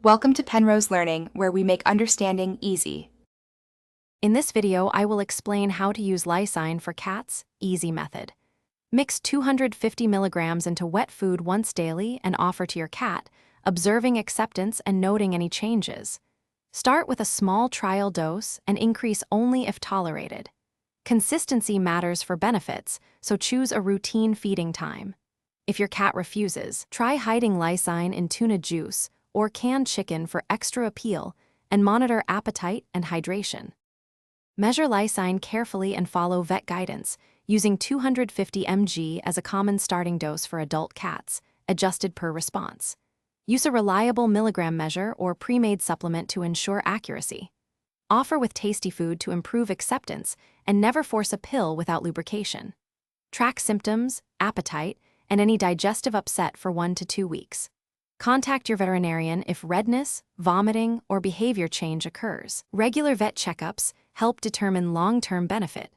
Welcome to Penrose Learning, where we make understanding easy. In this video, I will explain how to use Lysine for cats, easy method. Mix 250 milligrams into wet food once daily and offer to your cat, observing acceptance and noting any changes. Start with a small trial dose and increase only if tolerated. Consistency matters for benefits, so choose a routine feeding time. If your cat refuses, try hiding Lysine in tuna juice or canned chicken for extra appeal, and monitor appetite and hydration. Measure Lysine carefully and follow vet guidance, using 250 mg as a common starting dose for adult cats, adjusted per response. Use a reliable milligram measure or pre-made supplement to ensure accuracy. Offer with tasty food to improve acceptance, and never force a pill without lubrication. Track symptoms, appetite, and any digestive upset for 1 to 2 weeks. Contact your veterinarian if redness, vomiting, or behavior change occurs. Regular vet checkups help determine long-term benefit.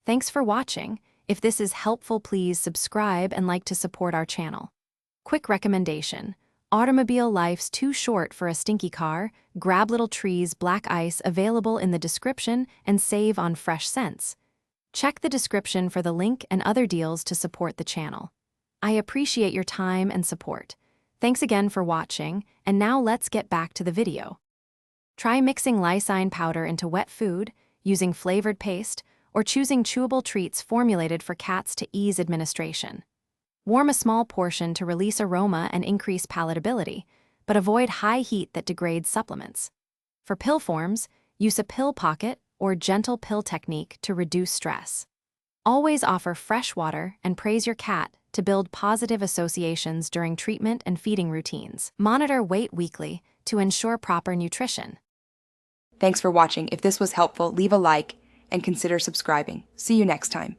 Thanks for watching. If this is helpful, please subscribe and like to support our channel. Quick recommendation: Automobile Life's Too Short for a Stinky Car, Grab Little Trees Black Ice, available in the description, and save on fresh scents. Check the description for the link and other deals to support the channel. I appreciate your time and support. Thanks again for watching, and now let's get back to the video. Try mixing Lysine powder into wet food, using flavored paste, or choosing chewable treats formulated for cats to ease administration. Warm a small portion to release aroma and increase palatability, but avoid high heat that degrades supplements. For pill forms, use a pill pocket or gentle pill technique to reduce stress. Always offer fresh water and praise your cat to build positive associations during treatment and feeding routines. Monitor weight weekly to ensure proper nutrition. Thanks for watching. If this was helpful, leave a like and consider subscribing. See you next time.